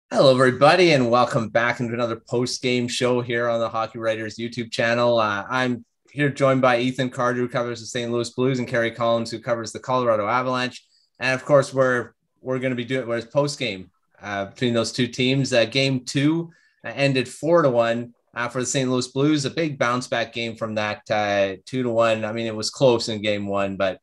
Hello, everybody, and welcome back into another post-game show here on the Hockey Writers YouTube channel. I'm here joined by Ethan Carter, who covers the St. Louis Blues, and Kerry, who covers the Colorado Avalanche. And of course, we're going to be doing post-game between those two teams. Game two ended 4-1 for the St. Louis Blues. A big bounce-back game from that 2-1. I mean, it was close in game one, but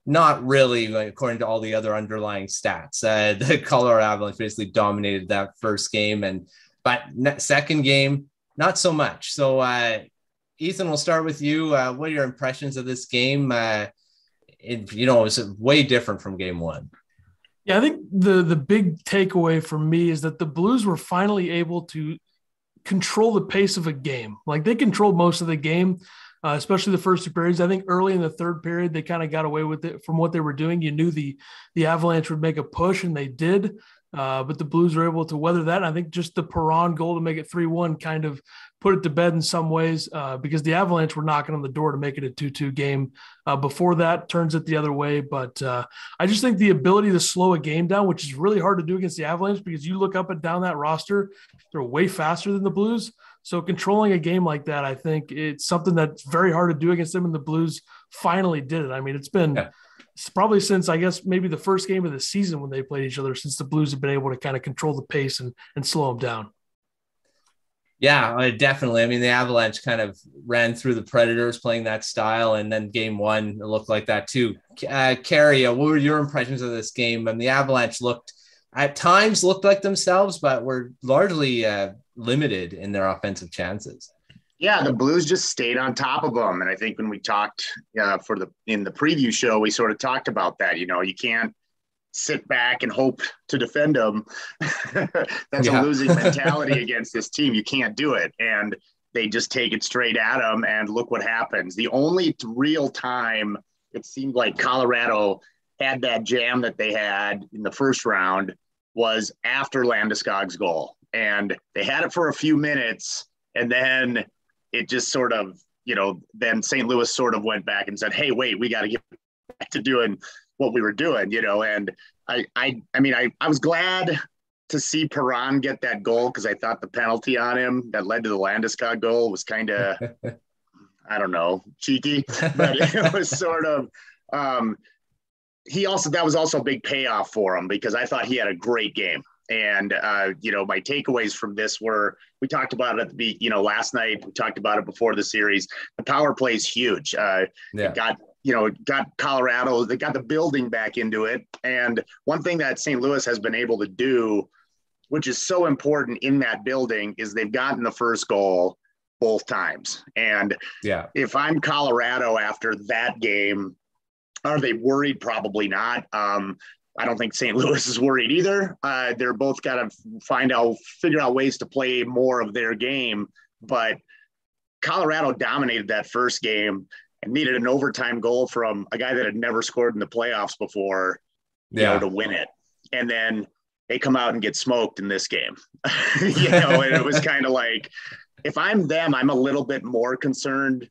not really, according to all the other underlying stats. The Colorado Avalanche basically dominated that first game, but second game, not so much. So, Ethan, we'll start with you. What are your impressions of this game? It was way different from game one. Yeah, I think the big takeaway for me is that the Blues were finally able to control the pace of a game. Like, they controlled most of the game. Especially the first two periods. I think early in the third period, they kind of got away with it from what they were doing. You knew the Avalanche would make a push, and they did. But the Blues were able to weather that. And I think just the Perron goal to make it 3-1 kind of put it to bed in some ways because the Avalanche were knocking on the door to make it a 2-2 game. Before that, turns it the other way. But I just think the ability to slow a game down, which is really hard to do against the Avalanche because you look up and down that roster, they're way faster than the Blues. So controlling a game like that, I think it's something that's very hard to do against them, and the Blues finally did it. I mean, it's probably since, I guess, maybe the first game of the season when they played each other, since the Blues have been able to kind of control the pace and slow them down. Yeah, definitely. I mean, the Avalanche kind of ran through the Predators playing that style, and then game one, it looked like that too. Kerry, what were your impressions of this game? And the Avalanche at times looked like themselves, but were largely limited in their offensive chances. Yeah, the Blues just stayed on top of them. And I think when we talked in the preview show, we sort of talked about that. You can't sit back and hope to defend them. That's a losing mentality against this team. You can't do it. And they just take it straight at them, and look what happens. The only real time it seemed like Colorado had that jam that they had in the first round was after Landeskog's goal. And they had it for a few minutes, and then it just sort of, then St. Louis sort of went back and said, hey, wait, we got to get back to doing what we were doing, and I was glad to see Perron get that goal because I thought the penalty on him that led to the Landeskog goal was kind of, I don't know, cheeky, but it was sort of, that was also a big payoff for him because I thought he had a great game. And, my takeaways from this were, we talked about it last night, we talked about it before the series. The power play is huge. It got Colorado, they got the building back into it. And one thing that St. Louis has been able to do, which is so important in that building, is they've gotten the first goal both times. And if I'm Colorado after that game, are they worried? Probably not. I don't think St. Louis is worried either. They're both got to figure out ways to play more of their game. But Colorado dominated that first game and needed an overtime goal from a guy that had never scored in the playoffs before, to win it. And then they come out and get smoked in this game. And it was kind of like, if I'm them, I'm a little bit more concerned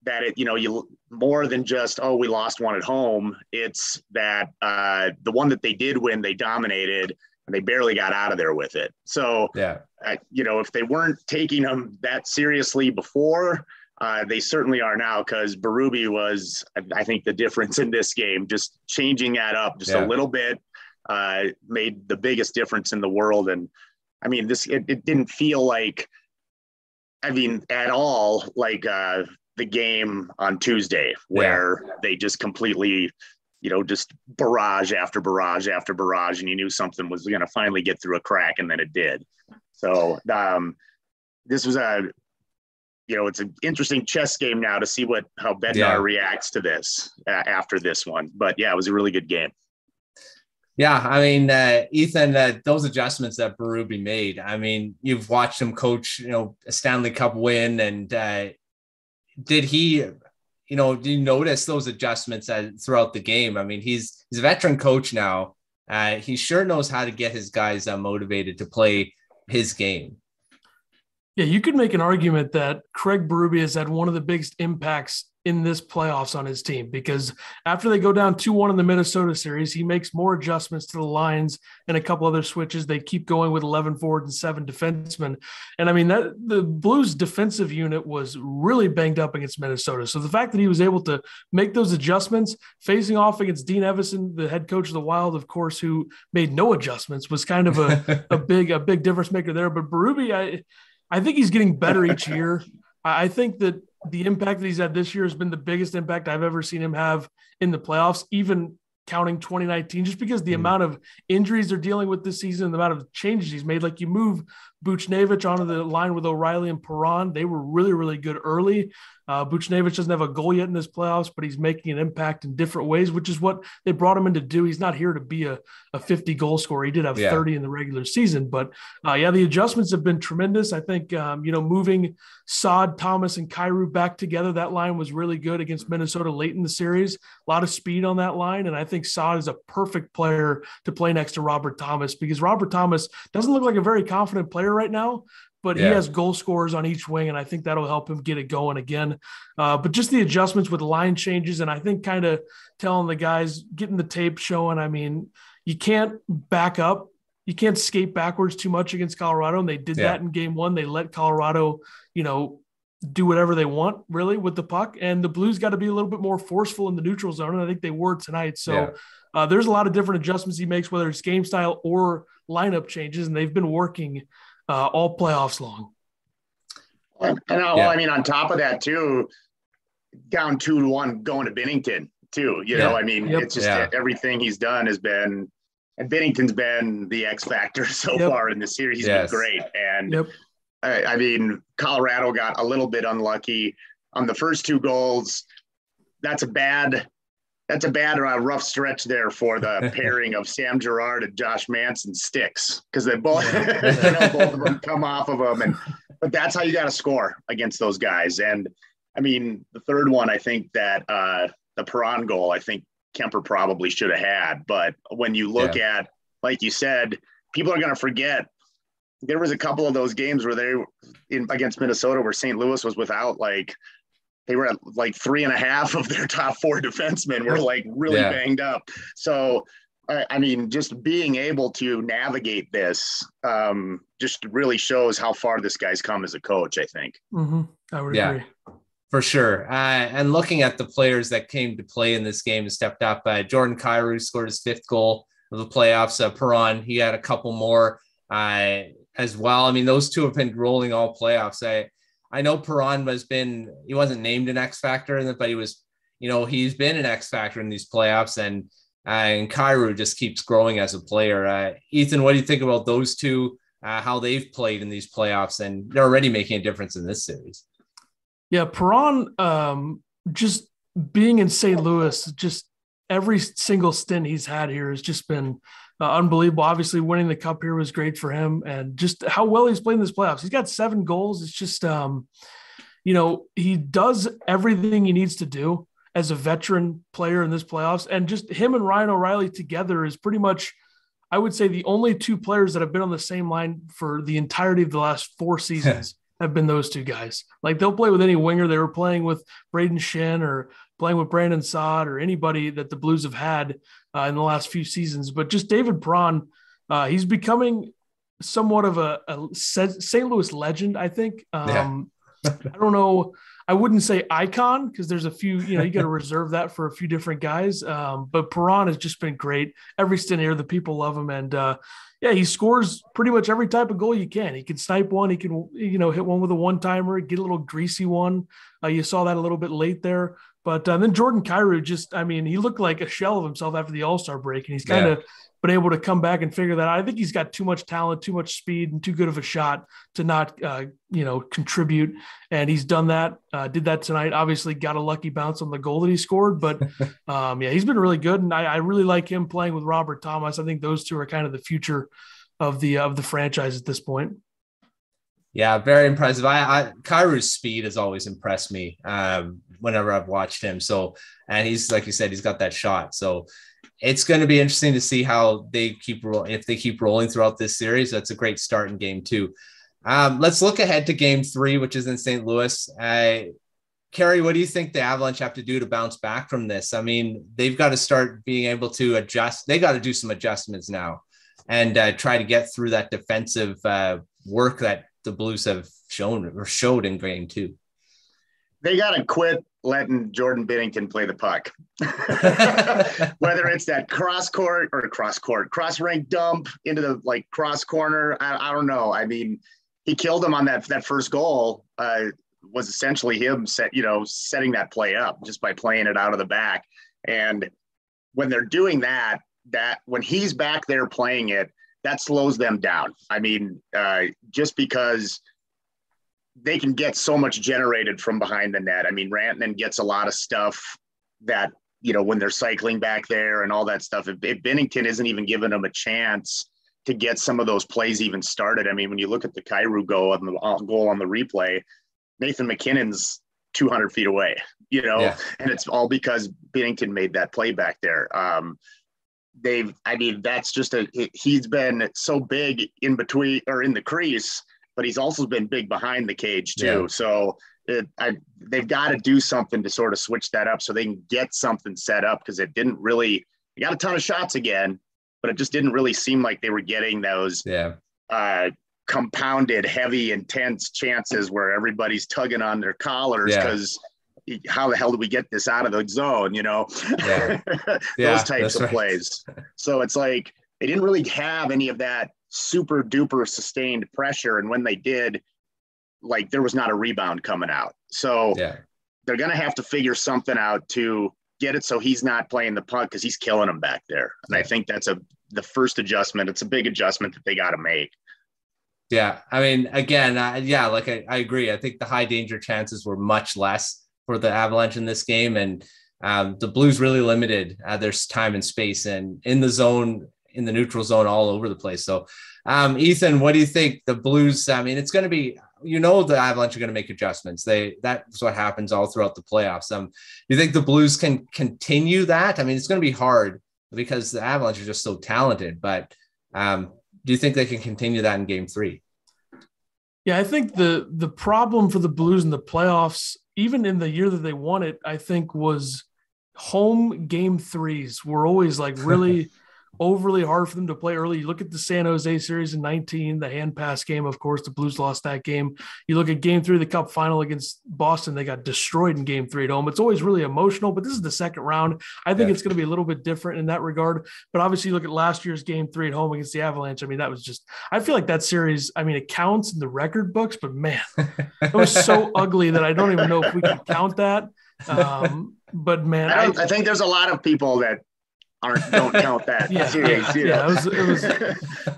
that you more than just, we lost one at home. It's that the one that they did win, they dominated and they barely got out of there with it. So, if they weren't taking them that seriously before, they certainly are now, because Berube was, I think, the difference in this game. Just changing that up just a little bit made the biggest difference in the world. And I mean, it didn't feel like, at all like the game on Tuesday where they just completely, just barrage after barrage after barrage, and you knew something was going to finally get through a crack, and then it did. So this was it's an interesting chess game now to see how Bednar reacts to this after this one. But it was a really good game. Yeah, I mean, Ethan, those adjustments that Berube made, I mean, you've watched him coach, a Stanley Cup win, and did you notice those adjustments throughout the game? I mean, he's a veteran coach now. He sure knows how to get his guys motivated to play his game. Yeah, you could make an argument that Craig Berube has had one of the biggest impacts in this playoffs on his team, because after they go down 2-1 in the Minnesota series, he makes more adjustments to the lines and a couple other switches. They keep going with 11 forwards and 7 defensemen. And I mean, that the Blues defensive unit was really banged up against Minnesota. So the fact that he was able to make those adjustments facing off against Dean Evison, the head coach of the Wild, of course, who made no adjustments, was kind of a big difference maker there. But Berube, I think he's getting better each year. I think that the impact that he's had this year has been the biggest impact I've ever seen him have in the playoffs, even counting 2019, just because the amount of injuries they're dealing with this season, the amount of changes he's made. Like, you move Buchnevich onto the line with O'Reilly and Perron. They were really, really good early. Buchnevich doesn't have a goal yet in this playoffs, but he's making an impact in different ways, which is what they brought him in to do. He's not here to be a 50 goal scorer. He did have 30 in the regular season, but the adjustments have been tremendous. I think, moving Saad, Thomas, and Kyrou back together, that line was really good against Minnesota late in the series. A lot of speed on that line. And I think Saad is a perfect player to play next to Robert Thomas, because Robert Thomas doesn't look like a very confident player right now, but he has goal scorers on each wing, and I think that'll help him get it going again. But just the adjustments with line changes, and I think kind of telling the guys, getting the tape showing, I mean, you can't back up. You can't skate backwards too much against Colorado, and they did that in game 1. They let Colorado, do whatever they want, really, with the puck, and the Blues got to be a little bit more forceful in the neutral zone, and I think they were tonight. So there's a lot of different adjustments he makes, whether it's game style or lineup changes, and they've been working all playoffs long. I mean, on top of that too, down 2-1 going to Binnington too, it's just everything he's done has been, and Binnington's been the X factor so far in the series. He's been great. And I mean, Colorado got a little bit unlucky on the first 2 goals. That's a bad rough stretch there for the pairing of Sam Girard and Josh Manson sticks, because they both, both of them come off of them. But that's how you got to score against those guys. And I mean, the third one, I think that the Perron goal, I think Kemper probably should have had. But when you look at, like you said, people are going to forget. There was a couple of those games where against Minnesota where St. Louis was without, they were at 3.5 of their top 4 defensemen were really banged up. So, I mean, just being able to navigate this just really shows how far this guy's come as a coach, I think. Mm-hmm. I would agree. For sure. And looking at the players that came to play in this game and stepped up, Jordan Kyrou scored his 5th goal of the playoffs. Perron, he had a couple more as well. I mean, those two have been rolling all playoffs. I know Perron he wasn't named an X factor in it, but he was, he's been an X factor in these playoffs, and Kyrou just keeps growing as a player. Ethan, what do you think about those two, how they've played in these playoffs, and they're already making a difference in this series? Yeah. Perron, just being in St. Louis, just every single stint he's had here has just been unbelievable. Obviously, winning the cup here was great for him, and just how well he's played in this playoffs. He's got 7 goals. It's just, he does everything he needs to do as a veteran player in this playoffs. And just him and Ryan O'Reilly together is pretty much, I would say, the only 2 players that have been on the same line for the entirety of the last 4 seasons have been those 2 guys. They'll play with any winger. They were playing with Braden Shen or playing with Brandon Saad or anybody that the Blues have had in the last few seasons. But just David Perron, he's becoming somewhat of a St. Louis legend, I think. I don't know. I wouldn't say icon, because there's a few, you got to reserve that for a few different guys. But Perron has just been great. Every stint here, the people love him. And he scores pretty much every type of goal you can. He can snipe one. He can, hit one with a one-timer, get a little greasy one. You saw that a little bit late there. But then Jordan Kyrou he looked like a shell of himself after the All-Star break, and he's kind of been able to come back and figure that out. I think he's got too much talent, too much speed, and too good of a shot to not, contribute. And he's done that, did that tonight. Obviously got a lucky bounce on the goal that he scored, but he's been really good. And I really like him playing with Robert Thomas. I think those 2 are kind of the future of the franchise at this point. Yeah, very impressive. Kyrou's speed has always impressed me whenever I've watched him. So, and he's, like you said, he's got that shot. So it's going to be interesting to see how they keep rolling. If they keep rolling throughout this series, that's a great start in game 2. Let's look ahead to game 3, which is in St. Louis. Kerry, what do you think the Avalanche have to do to bounce back from this? I mean, they've got to start being able to adjust. They got to do some adjustments now and try to get through that defensive work that the Blues have showed in game 2. They got to quit letting Jordan Binnington play the puck. Whether it's that cross rink dump into the cross corner. I don't know. I mean, he killed him on that first goal. Was essentially him setting that play up just by playing it out of the back. And when they're doing that when he's back there playing it, that slows them down. I mean, just because they can get so much generated from behind the net. I mean, Rantanen gets a lot of stuff that, when they're cycling back there and all that stuff, if Binnington isn't even giving them a chance to get some of those plays even started. I mean, when you look at the Kyrou goal on the replay, Nathan McKinnon's 200 feet away, and it's all because Binnington made that play back there. That's just he's been so big in between or in the crease, but he's also been big behind the cage too. Yeah. So they've got to do something to sort of switch that up so they can get something set up, because they got a ton of shots again, but it just didn't really seem like they were getting those compounded, heavy, intense chances where everybody's tugging on their collars because how the hell do we get this out of the zone? Those types of plays. So it's like they didn't really have any of that super duper sustained pressure. And when they did, there was not a rebound coming out. So they're going to have to figure something out to get it so he's not playing the puck, because he's killing them back there. And I think that's the first adjustment. It's a big adjustment that they got to make. Yeah. I mean, again, I agree. I think the high danger chances were much less for the Avalanche in this game. And the Blues really limited their time and space and in the zone, in the neutral zone, all over the place. So, Ethan, what do you think? The Blues, I mean, it's going to be, the Avalanche are going to make adjustments. That's what happens all throughout the playoffs. Do you think the Blues can continue that? I mean, it's going to be hard because the Avalanche are just so talented, but do you think they can continue that in game 3? Yeah, I think the problem for the Blues in the playoffs, even in the year that they won it, I think was home game 3s were always really overly hard for them to play early. You look at the San Jose series in 19, the hand pass game, of course, the Blues lost that game. You look at game 3 of the Cup final against Boston, they got destroyed in game 3 at home. It's always really emotional, but this is the second round. I think it's going to be a little bit different in that regard. But obviously, you look at last year's game 3 at home against the Avalanche. I mean, that was just – I feel like that series, I mean, it counts in the record books, but man, it was so ugly that I don't even know if we can count that. But man, I think there's a lot of people that don't count that series. It was.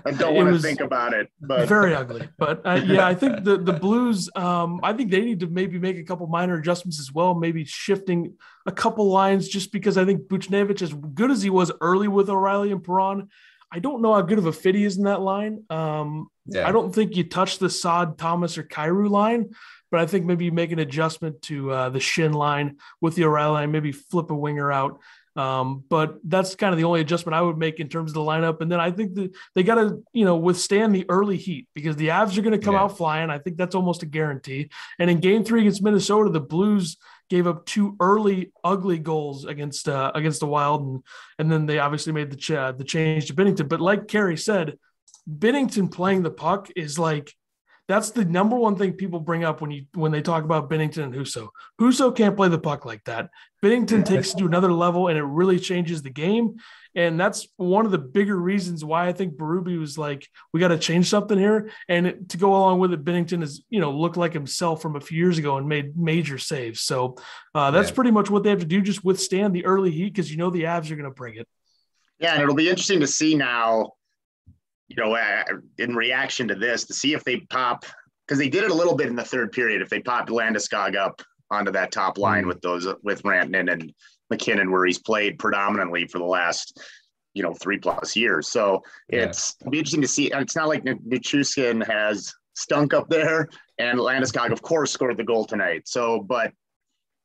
I don't want to think about it, but very ugly. But I think the Blues. I think they need to maybe make a couple minor adjustments as well. Maybe shifting a couple lines, just because I think Buchnevich, as good as he was early with O'Reilly and Perron, I don't know how good of a fit he is in that line. I don't think you touch the Saad, Thomas, or Kyrou line. But I think maybe you make an adjustment to the Shin line with the O'Reilly line, maybe flip a winger out. But that's kind of the only adjustment I would make in terms of the lineup. And then I think that they got to, withstand the early heat, because the Avs are going to come out flying. I think that's almost a guarantee. And in game 3 against Minnesota, the Blues gave up 2 early, ugly goals against the Wild. And then they obviously made the change to Binnington. But like Kerry said, Binnington playing the puck is that's the number one thing people bring up when they talk about Binnington and Husso. Husso can't play the puck like that. Binnington takes it to another level, and it really changes the game. And that's one of the bigger reasons why I think Berube was we got to change something here. And to go along with it, Binnington is, looked like himself from a few years ago and made major saves. So that's pretty much what they have to do, just withstand the early heat, because the Avs are going to bring it. Yeah, and it'll be interesting to see now, in reaction to this, to see if they pop, because they did it a little bit in the third period, if they popped Landeskog up onto that top line with Rantanen and McKinnon, where he's played predominantly for the last, 3+ years. So it'll be interesting to see. And it's not like Nichushkin has stunk up there, and Landeskog, of course, scored the goal tonight. So, but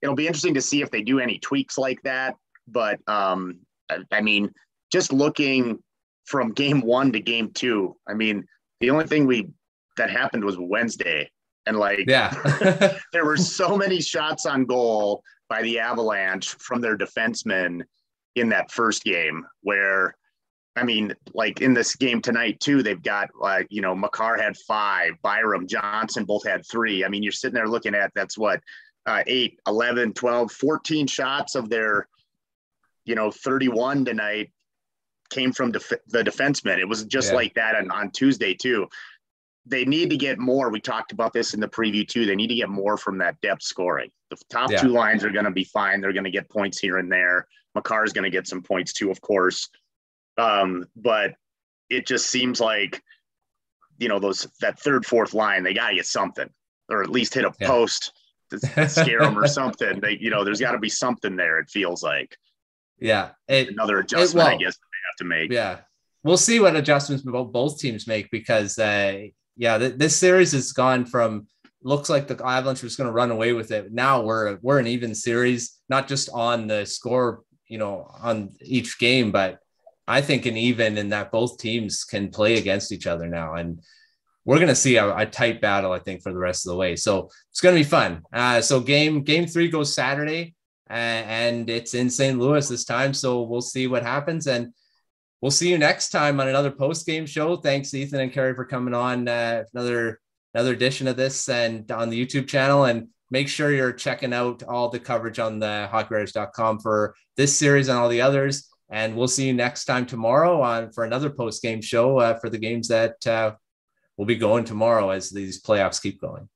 it'll be interesting to see if they do any tweaks like that. But I mean, just looking from game 1 to game 2, I mean, the only thing that happened was Wednesday. And like, yeah, there were so many shots on goal by the Avalanche from their defensemen in that first game where, I mean, like in this game tonight too, they've got, Makar had 5, Byram, Johnson both had 3. I mean, you're sitting there looking at, that's what, 8, 11, 12, 14 shots of their, 31 tonight came from the defensemen. It was just like that on Tuesday too. They need to get more. We talked about this in the preview too. They need to get more from that depth scoring. The top 2 lines are going to be fine. They're going to get points here and there. Makar is going to get some points too, of course. But it just seems like, that third, fourth line, they got to get something, or at least hit a post to scare them or something. There's got to be something there. It feels like. Yeah. Another adjustment, I guess, they have to make. Yeah. We'll see what adjustments both teams make because, this series has gone from looks like the Avalanche was going to run away with it. Now we're an even series, not just on the score, on each game, but I think an even in that both teams can play against each other now. And we're going to see a tight battle, I think, for the rest of the way. So it's going to be fun. So game 3 goes Saturday and it's in St. Louis this time. So we'll see what happens. And we'll see you next time on another post-game show. Thanks, Ethan and Kerry, for coming on another edition of this and on the YouTube channel. And make sure you're checking out all the coverage on the hockeywriters.com for this series and all the others. And we'll see you next time tomorrow for another post-game show for the games that will be going tomorrow as these playoffs keep going.